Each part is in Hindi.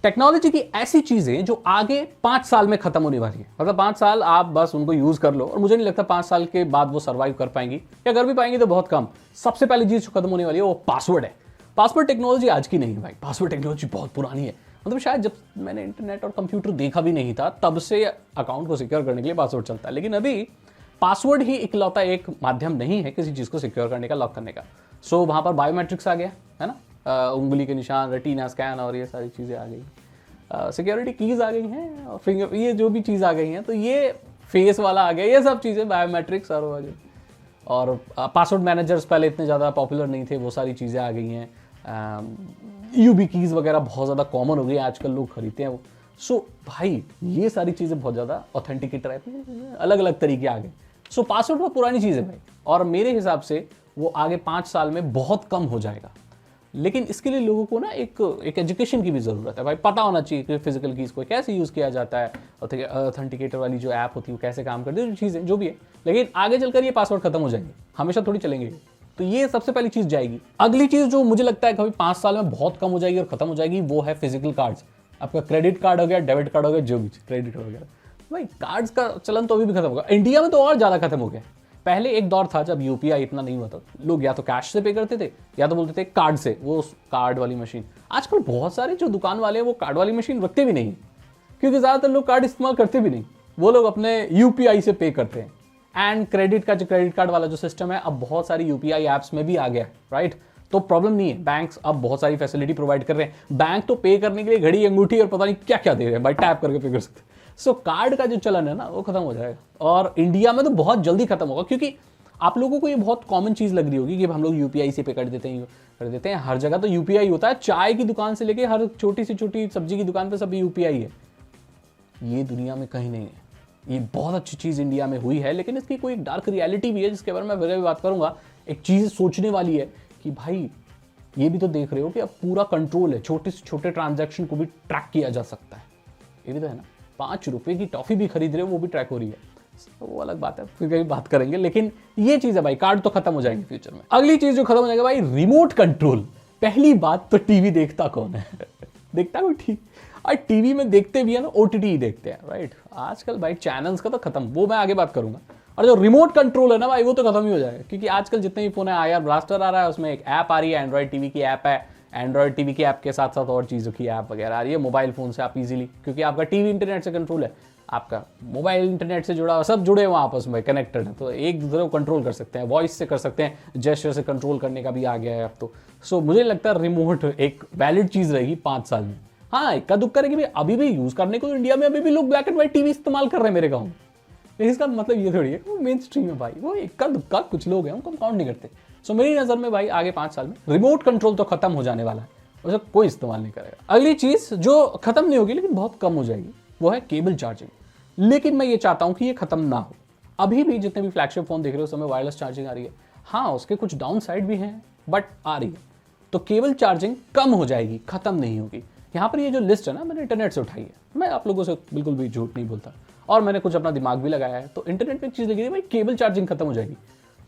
टेक्नोलॉजी की ऐसी चीजें जो आगे 5 साल में खत्म होने वाली है। मतलब 5 साल आप बस उनको यूज कर लो और मुझे नहीं लगता 5 साल के बाद वो सर्वाइव कर पाएंगी, या कर भी पाएंगी तो बहुत कम। सबसे पहली चीज जो खत्म होने वाली है वो पासवर्ड है। पासवर्ड टेक्नोलॉजी आज की नहीं है भाई, पासवर्ड टेक्नोलॉजी बहुत पुरानी है। मतलब शायद जब मैंने इंटरनेट और कंप्यूटर देखा भी नहीं था तब से अकाउंट को सिक्योर करने के लिए पासवर्ड चलता है। लेकिन अभी पासवर्ड ही इकलौता एक माध्यम नहीं है किसी चीज को सिक्योर करने का, लॉक करने का। सो वहां पर बायोमेट्रिक्स आ गया है ना, उंगली के निशान, रेटिना स्कैन और ये सारी चीजें आ गई। सिक्योरिटी कीज आ गई हैं और फिंगर, ये जो भी चीज़ आ गई हैं, तो ये फेस वाला आ गया, ये सब चीज़ें बायोमेट्रिक्स और पासवर्ड मैनेजर्स पहले इतने ज़्यादा पॉपुलर नहीं थे, वो सारी चीज़ें आ गई हैं। यूबी कीज़ वगैरह बहुत ज़्यादा कॉमन हो गई, आजकल लोग खरीदते हैं वो। सो भाई ये सारी चीज़ें बहुत ज़्यादा ऑथेंटिकेटर है, अलग अलग तरीके आ गए। सो पासवर्ड बहुत पुरानी चीज़ है भाई, और मेरे हिसाब से वो आगे 5 साल में बहुत कम हो जाएगा। लेकिन इसके लिए लोगों को ना एक एजुकेशन की भी ज़रूरत है भाई। पता होना चाहिए कि फिजिकल कीज़ को कैसे यूज़ किया जाता है, ऑथेंटिकेटर वाली जो ऐप होती है वो कैसे काम करती है, जो चीज़ें जो भी है। लेकिन आगे चलकर ये पासवर्ड खत्म हो जाएंगे, हमेशा थोड़ी चलेंगे। तो ये सबसे पहली चीज़ जाएगी। अगली चीज़ जो मुझे लगता है कभी 5 साल में बहुत कम हो जाएगी और खत्म हो जाएगी, वो है फिजिकल कार्ड्स। आपका क्रेडिट कार्ड हो गया, डेबिट कार्ड हो गया, जो भी क्रेडिट कार्ड वगैरह, भाई कार्ड्स का चलन तो अभी भी खत्म होगा। इंडिया में तो और ज़्यादा खत्म हो गया। पहले एक दौर था जब यूपीआई इतना नहीं हुआ था, लोग या तो कैश से पे करते थे या तो बोलते थे कार्ड से, वो कार्ड वाली मशीन। आजकल बहुत सारे जो दुकान वाले हैं वो कार्ड वाली मशीन रखते भी नहीं, क्योंकि ज़्यादातर लोग कार्ड इस्तेमाल करते भी नहीं, वो लोग अपने यूपीआई से पे करते हैं। एंड क्रेडिट कार्ड वाला जो सिस्टम है अब बहुत सारी यूपीआई ऐप्स में भी आ गया है, राइट। तो प्रॉब्लम नहीं है, बैंक्स अब बहुत सारी फैसिलिटी प्रोवाइड कर रहे हैं। बैंक तो पे करने के लिए घड़ी, अंगूठी और पता नहीं क्या क्या दे रहे हैं भाई, टैप करके पे कर सकते हैं। सो कार्ड का जो चलन है ना वो खत्म हो जाएगा, और इंडिया में तो बहुत जल्दी खत्म होगा, क्योंकि आप लोगों को ये बहुत कॉमन चीज़ लग रही होगी कि हम लोग यूपीआई से पे कर देते हैं, हर जगह तो यूपीआई होता है। चाय की दुकान से लेके हर छोटी से छोटी सब्जी की दुकान पे सब यूपीआई है। ये दुनिया में कहीं नहीं है। ये बहुत अच्छी चीज़ इंडिया में हुई है, लेकिन इसकी कोई एक डार्क रियलिटी भी है जिसके बारे में मैं भी बात करूंगा। एक चीज़ सोचने वाली है कि भाई ये भी तो देख रहे हो कि अब पूरा कंट्रोल है, छोटे से छोटे ट्रांजैक्शन को भी ट्रैक किया जा सकता है। ये भी तो है ना, 5 रुपए की टॉफी भी खरीद रहे हो वो भी ट्रैक हो रही है, वो अलग बात है, फिर कभी बात करेंगे। लेकिन ये चीज़ है भाई, कार्ड तो खत्म हो जाएंगे फ्यूचर में। अगली चीज़ जो खत्म हो जाएगा भाई, रिमोट कंट्रोल। पहली बात तो टीवी देखता कौन है देखता कोई टीवी? और टीवी में देखते भी है ना, ओटीटी ही देखते हैं, राइट। आजकल भाई चैनल्स का तो खत्म, वो मैं आगे बात करूंगा। और जो रिमोट कंट्रोल है ना भाई, वो तो खत्म ही हो जाएगा, क्योंकि आजकल जितने भी फोन है, आईआर ब्लास्टर आ रहा है, उसमें एक ऐप आ रही है, एंड्रॉइड टीवी की ऐप है। एंड्रॉइड टीवी की ऐप के साथ साथ और चीज़ों की ऐप वगैरह आ रही है। मोबाइल फोन से आप इजीली, क्योंकि आपका टीवी इंटरनेट से कंट्रोल है, आपका मोबाइल इंटरनेट से जुड़ा हुआ, सब जुड़े हुए आपस में कनेक्टेड है, तो एक दूसरे को कंट्रोल कर सकते हैं, वॉइस से कर सकते हैं, जेस्चर से कंट्रोल करने का भी आ गया है अब तो। सो मुझे लगता है रिमोट एक वैलिड चीज़ रहेगी 5 साल में। हाँ, इक्का दुक्का रहेगी, अभी भी यूज़ करने को इंडिया में अभी भी लोग ब्लैक एंड व्हाइट टीवी इस्तेमाल कर रहे हैं मेरे गाँव में। लेकिन इसका मतलब ये थोड़ी है वो मेन स्ट्रीम है भाई, वो इक्का दुक्का कुछ लोग हैं, उनको हम काउंट नहीं करते। सो मेरी नज़र में भाई आगे 5 साल में रिमोट कंट्रोल तो खत्म हो जाने वाला है, उसे कोई इस्तेमाल नहीं करेगा। अगली चीज़ जो खत्म नहीं होगी लेकिन बहुत कम हो जाएगी, वो है केबल चार्जिंग। लेकिन मैं ये चाहता हूं कि ये खत्म ना हो। अभी भी जितने भी फ्लैगशिप फोन देख रहे हो उस समय वायरलेस चार्जिंग आ रही है। हाँ, उसके कुछ डाउन साइड भी हैं, बट आ रही है। तो केबल चार्जिंग कम हो जाएगी, खत्म नहीं होगी। यहाँ पर ये जो लिस्ट है ना, मैंने इंटरनेट से उठाई है, मैं आप लोगों से बिल्कुल भी झूठ नहीं बोलता, और मैंने कुछ अपना दिमाग भी लगाया है। तो इंटरनेट में एक चीज़ लगी है भाई, केबल चार्जिंग खत्म हो जाएगी।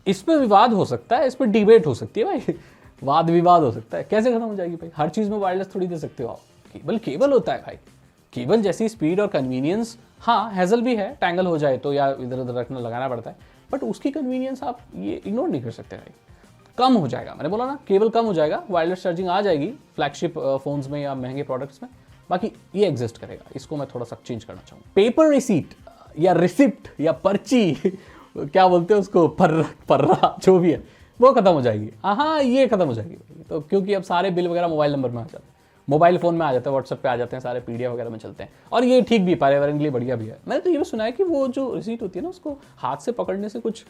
इस पर विवाद हो सकता है, इस पर डिबेट हो सकती है भाई, वाद विवाद हो सकता है, कैसे खत्म हो जाएगी भाई? हर चीज़ में वायरलेस थोड़ी दे सकते हो आप, केबल केबल होता है भाई। केबल जैसी स्पीड और कन्वीनियंस, हाँ हेजल भी है, टैंगल हो जाए तो या इधर उधर रखना लगाना पड़ता है, बट उसकी कन्वीनियंस आप ये इग्नोर नहीं कर सकते भाई। कम हो जाएगा, मैंने बोला ना, केबल कम हो जाएगा, वायरलेस चार्जिंग आ जाएगी फ्लैगशिप फोन्स में या महंगे प्रोडक्ट्स में, बाकी ये एग्जिस्ट करेगा। इसको मैं थोड़ा सा चेंज करना चाहूँ। पेपर रिसीट या रिसिप्ट या पर्ची क्या बोलते हैं उसको, पर्रा जो भी है, वो खत्म हो जाएगी। हाँ, ये खत्म हो जाएगी भाई, तो क्योंकि अब सारे बिल वगैरह मोबाइल नंबर में आ जाते हैं, मोबाइल फोन में आ जाते हैं, व्हाट्सएप पे आ जाते हैं, सारे पीडीएफ वगैरह में चलते हैं। और ये ठीक भी, पर्यावरण के लिए बढ़िया भी है। मैंने तो ये भी सुना है कि वो जो रिसीट होती है ना, उसको हाथ से पकड़ने से कुछ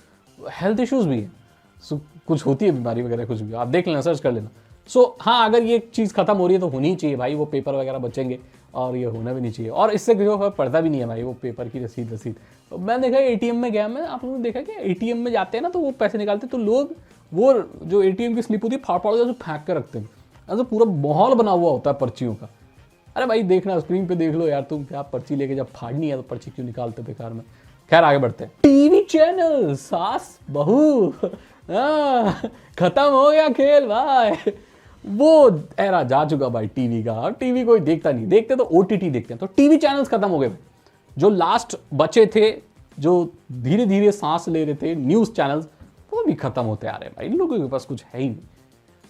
हेल्थ इश्यूज भी है, कुछ होती है बीमारी वगैरह, कुछ भी, आप देख लेना, सर्च कर लेना। सो हाँ, अगर ये चीज़ खत्म हो रही है तो होनी चाहिए भाई, वो पेपर वगैरह बचेंगे, और ये होना भी नहीं चाहिए। और इससे किसी को फर्क पड़ता भी नहीं है भाई, वो पेपर की रसीद। मैं देखा एटीएम में गया मैं, आप लोगों ने देखा कि एटीएम में जाते हैं ना, तो वो पैसे निकालते तो लोग वो जो एटीएम की स्लिप होती है फाड़ जो फेंक कर रखते हैं, ऐसा पूरा माहौल बना हुआ होता है पर्चियों का। अरे भाई देखना, स्क्रीन पे देख लो यार, तुम क्या पर्ची लेके जब फाड़नी है तो पर्ची क्यों निकालते बेकार में। खैर आगे बढ़ते हैं। टीवी चैनल, सास बहू, खत्म हो गया खेल भाई। वो एरा जा चुका भाई टीवी का। टीवी कोई देखता नहीं, देखते तो ओटीटी देखते हैं। तो टीवी चैनल्स खत्म हो गए भाई। जो लास्ट बचे थे, जो धीरे धीरे सांस ले रहे थे, न्यूज चैनल्स, वो भी खत्म होते आ रहे हैं भाई। इन लोगों के पास कुछ है ही नहीं।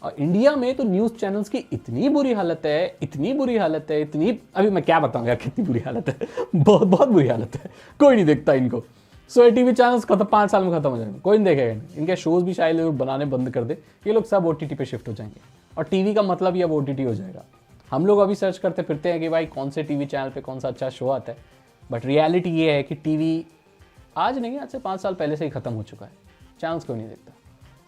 और इंडिया में तो न्यूज चैनल्स की इतनी बुरी हालत है, इतनी बुरी हालत है, इतनी, अभी मैं क्या बताऊं यार कितनी बुरी हालत है। बहुत बहुत बुरी हालत है, कोई नहीं देखता इनको। सो टीवी चैनल्स खत्म 5 साल में खत्म हो जाएंगे, कोई नहीं देखेगा नहीं। इनके शोज भी शायद लोग बनाने बंद कर दे, ये लोग सब ओटीटी पे शिफ्ट हो जाएंगे। और टीवी का मतलब ही अब ओटीटी हो जाएगा। हम लोग अभी सर्च करते फिरते हैं कि भाई कौन से टीवी चैनल पे कौन सा अच्छा शो आता है, बट रियलिटी ये है कि टीवी आज नहीं, आज से 5 साल पहले से ही खत्म हो चुका है। चैनल्स कोई नहीं देखता।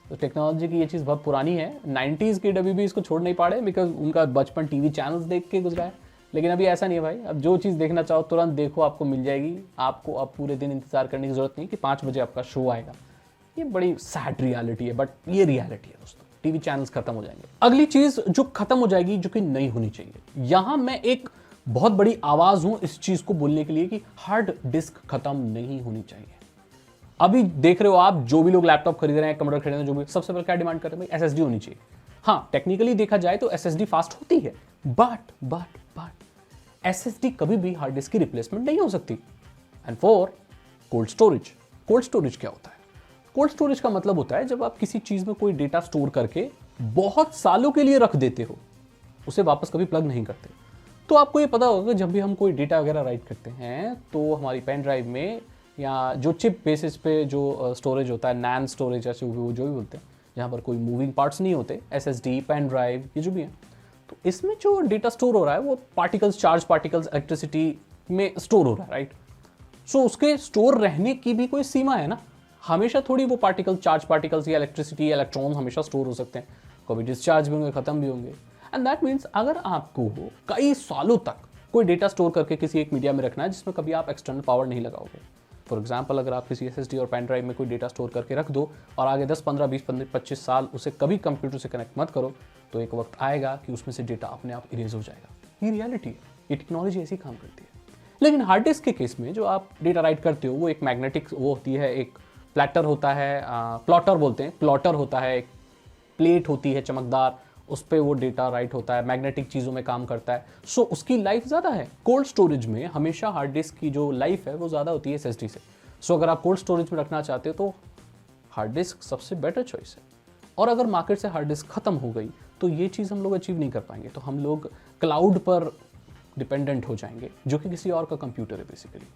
तो टेक्नोलॉजी की ये चीज़ बहुत पुरानी है। 90s के अभी भी इसको छोड़ नहीं पा रहे, बिकॉज उनका बचपन टीवी चैनल्स देख के गुजरा है। लेकिन अभी ऐसा नहीं है भाई, अब जो चीज़ देखना चाहो तुरंत देखो, आपको मिल जाएगी। आपको अब पूरे दिन इंतजार करने की जरूरत नहीं कि 5 बजे आपका शो आएगा। ये बड़ी सैड रियलिटी है, बट ये रियलिटी है दोस्तों। टीवी चैनल्स खत्म हो जाएंगे। अगली चीज़ जो खत्म हो जाएगी, जो कि नहीं होनी चाहिए, यहाँ मैं एक बहुत बड़ी आवाज़ हूँ इस चीज़ को बोलने के लिए कि हार्ड डिस्क खत्म नहीं होनी चाहिए। अभी देख रहे हो आप, जो भी लोग लैपटॉप खरीद रहे हैं, कंप्यूटर खरीद रहे हैं, जो भी, सबसे पहले क्या डिमांड कर रहे हैं भाई, एसएसडी होनी चाहिए। हाँ, टेक्निकली देखा जाए तो एसएसडी फास्ट होती है, बट एसएसडी कभी भी हार्ड डिस्क की रिप्लेसमेंट नहीं हो सकती। And for cold storage, cold storage क्या होता है? कोल्ड स्टोरेज का मतलब होता है जब आप किसी चीज में कोई डेटा स्टोर करके बहुत सालों के लिए रख देते हो, उसे वापस कभी प्लग नहीं करते। तो आपको ये पता होगा जब भी हम कोई डेटा वगैरह राइट करते हैं तो हमारी पेन ड्राइव में या जो चिप बेसिस पे जो स्टोरेज होता है, नैन स्टोरेज या जो भी बोलते हैं, जहाँ पर कोई मूविंग पार्ट्स नहीं होते, एसएसडी, पेन ड्राइव, ये जो भी है, तो इसमें जो डेटा स्टोर हो रहा है वो पार्टिकल्स, चार्ज पार्टिकल्स, इलेक्ट्रिसिटी में स्टोर हो रहा है, राइट। सो उसके स्टोर रहने की भी कोई सीमा है ना। हमेशा थोड़ी वो पार्टिकल, चार्ज पार्टिकल्स या इलेक्ट्रिसिटी या इलेक्ट्रॉन हमेशा स्टोर हो सकते हैं, कभी डिस्चार्ज भी होंगे, खत्म भी होंगे। एंड दैट मीन्स अगर आपको कई सालों तक कोई डेटा स्टोर करके किसी एक मीडिया में रखना है जिसमें कभी आप एक्सटर्नल पावर नहीं लगाओगे, फॉर एग्जाम्पल अगर आप किसी एसएसडी और पेन ड्राइव में कोई डेटा स्टोर करके रख दो और आगे 10, 15, 20, 25 साल उसे कभी कंप्यूटर से कनेक्ट मत करो, तो एक वक्त आएगा कि उसमें से डेटा अपने आप इरेज हो जाएगा। ये रियलिटी है, ये टेक्नोलॉजी ऐसी काम करती है। लेकिन हार्ड डिस्क के केस में जो आप डेटा राइट करते हो वो एक मैग्नेटिक वो होती है, एक प्लैटर होता है, प्लॉटर बोलते हैं, प्लॉटर होता है, एक प्लेट होती है चमकदार, उस पर वो डेटा राइट होता है, मैग्नेटिक चीज़ों में काम करता है। सो उसकी लाइफ ज़्यादा है। कोल्ड स्टोरेज में हमेशा हार्ड डिस्क की जो लाइफ है वो ज़्यादा होती है एसएसडी से। सो अगर आप कोल्ड स्टोरेज में रखना चाहते हो तो हार्ड डिस्क सबसे बेटर चॉइस है। और अगर मार्केट से हार्ड डिस्क खत्म हो गई तो ये चीज़ हम लोग अचीव नहीं कर पाएंगे, तो हम लोग क्लाउड पर डिपेंडेंट हो जाएंगे, जो कि किसी और का कंप्यूटर है बेसिकली।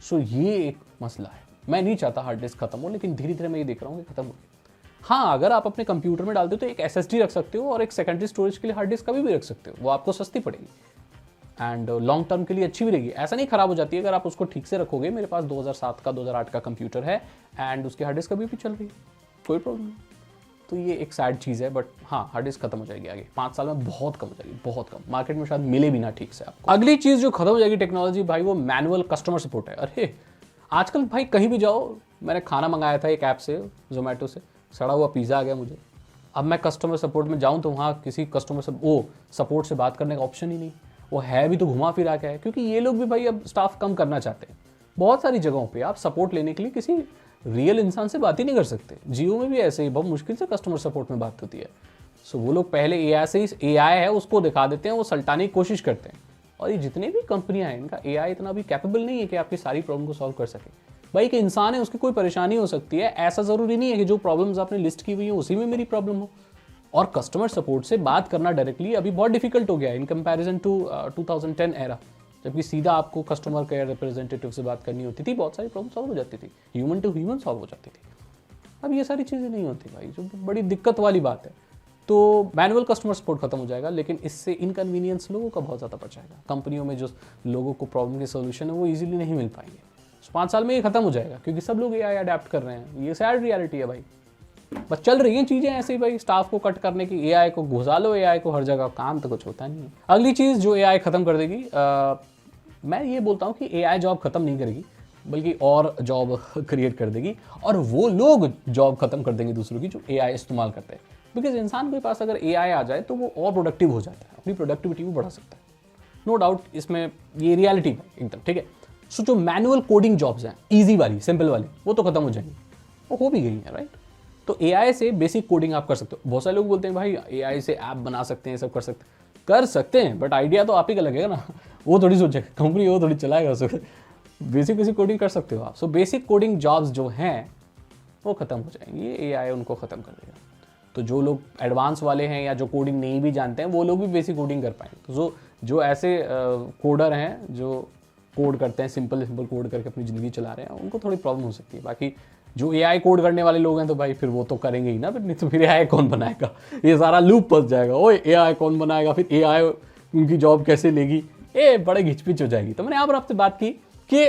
सो ये एक मसला है। मैं नहीं चाहता हार्ड डिस्क खत्म हो, लेकिन धीरे धीरे मैं ये देख रहा हूँ कि खत्म हो गई। हाँ, अगर आप अपने कंप्यूटर में डालते हो तो एक एसएसडी रख सकते हो और एक सेकेंडरी स्टोरेज के लिए हार्ड डिस्क कभी भी रख सकते हो, वो आपको सस्ती पड़ेगी एंड लॉन्ग टर्म के लिए अच्छी भी रहेगी। ऐसा नहीं खराब हो जाती है अगर आप उसको ठीक से रखोगे। मेरे पास 2007 का 2008 का कंप्यूटर है एंड उसकी हार्ड डिस्क कभी भी चल रही है, कोई प्रॉब्लम नहीं। तो ये एक सैड चीज़ है, बट हाँ, हार्ड डिस्क खत्म हो जाएगी आगे 5 साल में, बहुत कम हो जाएगी, बहुत कम। मार्केट में शायद मिले भी ना ठीक से आपको। अगली चीज़ जो खत्म हो जाएगी टेक्नोलॉजी भाई, वो मैनुअल कस्टमर सपोर्ट है। अरे आजकल भाई कहीं भी जाओ, मैंने खाना मंगाया था एक ऐप से, जोमेटो से, सड़ा हुआ पिज़्ज़ा आ गया मुझे। अब मैं कस्टमर सपोर्ट में जाऊँ तो वहाँ किसी कस्टमर सपोर्ट से बात करने का ऑप्शन ही नहीं। वो है भी तो घुमा फिरा के है, क्योंकि ये लोग भी भाई अब स्टाफ कम करना चाहते हैं। बहुत सारी जगहों पे आप सपोर्ट लेने के लिए किसी रियल इंसान से बात ही नहीं कर सकते। जियो में भी ऐसे ही बहुत मुश्किल से कस्टमर सपोर्ट में बात होती है। सो वो लोग पहले एआई से ही, एआई है उसको दिखा देते हैं, वो सल्टाने की कोशिश करते हैं। और ये जितने भी कंपनियां हैं, इनका एआई इतना भी कैपेबल नहीं है कि आपकी सारी प्रॉब्लम को सॉल्व कर सके। भाई एक इंसान है, उसकी कोई परेशानी हो सकती है, ऐसा जरूरी नहीं है कि जो प्रॉब्लम्स आपने लिस्ट की हुई है उसी में मेरी प्रॉब्लम हो। और कस्टमर सपोर्ट से बात करना डायरेक्टली अभी बहुत डिफिकल्ट हो गया है इन कंपैरिजन टू 2010 एरा, जबकि सीधा आपको कस्टमर केयर रिप्रेजेंटेटिव से बात करनी होती थी, बहुत सारी प्रॉब्लम सॉल्व हो जाती थी, ह्यूमन टू ह्यूमन सॉल्व हो जाती थी। अब ये सारी चीज़ें नहीं होती भाई, जो बड़ी दिक्कत वाली बात है। तो मैनुअल कस्टमर सपोर्ट खत्म हो जाएगा, लेकिन इससे इनकन्वीनियंस लोगों का बहुत ज़्यादा बढ़ जाएगा। कंपनियों में जो लोगों को प्रॉब्लम के सोल्यूशन है वो ईजिली नहीं मिल पाएंगे। 5 साल में ये खत्म हो जाएगा, क्योंकि सब लोग एआई अडेप्ट कर रहे हैं। ये सैड रियलिटी है भाई, बस चल रही हैं चीज़ें ऐसे ही भाई। स्टाफ को कट करने की, एआई को घुसा लो, एआई को हर जगह, काम तो कुछ होता नहीं है। अगली चीज़ जो एआई खत्म कर देगी, मैं ये बोलता हूँ कि एआई जॉब खत्म नहीं करेगी, बल्कि और जॉब क्रिएट कर देगी, और वो लोग जॉब खत्म कर देंगे दूसरों की जो एआई इस्तेमाल करते हैं। बिकॉज इंसान के पास अगर एआई आ जाए तो वो और प्रोडक्टिव हो जाता है, अपनी प्रोडक्टिविटी भी बढ़ा सकता है, नो डाउट। इसमें ये रियलिटी है एकदम, ठीक है। सो जो मैनुअल कोडिंग जॉब्स हैं, ईजी वाली, सिंपल वाली, वो तो खत्म हो जाएंगी, वो हो भी गई है, राइट। तो एआई से बेसिक कोडिंग आप कर सकते हो। बहुत सारे लोग बोलते हैं भाई एआई से ऐप बना सकते हैं, सब कर सकते हैं, बट आइडिया तो आप ही का लगेगा ना, वो थोड़ी सोचेगा कंपनी, वो थोड़ी चलाएगा उसको। बेसिक कोडिंग कर सकते हो आप। सो बेसिक कोडिंग जॉब्स जो हैं वो ख़त्म हो जाएंगी, एआई उनको ख़त्म कर देगा। तो जो लोग एडवांस वाले हैं या जो कोडिंग नहीं भी जानते हैं वो लोग भी बेसिक कोडिंग कर पाएंगे। तो जो ऐसे कोडर हैं जो कोड करते हैं, सिंपल कोड करके अपनी ज़िंदगी चला रहे हैं, उनको थोड़ी प्रॉब्लम हो सकती है। बाकी जो एआई कोड करने वाले लोग हैं तो भाई फिर वो तो करेंगे ही ना, फिर नहीं तो फिर एआई कौन बनाएगा, ये सारा लूप फंस जाएगा। ओए एआई कौन बनाएगा, फिर एआई उनकी जॉब कैसे लेगी, बड़े घिचपिच हो जाएगी। तो मैंने यहाँ पर आपसे बात की कि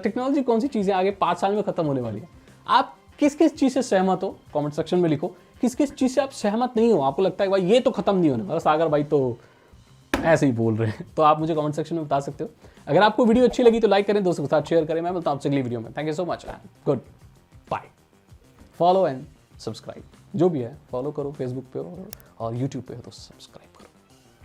टेक्नोलॉजी कौन सी चीज़ें आगे 5 साल में ख़त्म होने वाली है। आप किस किस चीज़ से सहमत हो, कमेंट सेक्शन में लिखो। किस किस चीज़ से आप सहमत नहीं हो, आपको लगता है भाई ये तो ख़त्म नहीं होने वाला, सागर भाई तो ऐसे ही बोल रहे हैं, तो आप मुझे कमेंट सेक्शन में बता सकते हो। अगर आपको वीडियो अच्छी लगी तो लाइक करें, दोस्तों के साथ शेयर करें। मैं मिलता हूं आपसे अगली वीडियो में। Thank you so much, goodbye. Follow and subscribe, जो भी है फॉलो करो, फेसबुक पे और यूट्यूब पे हो तो सब्सक्राइब।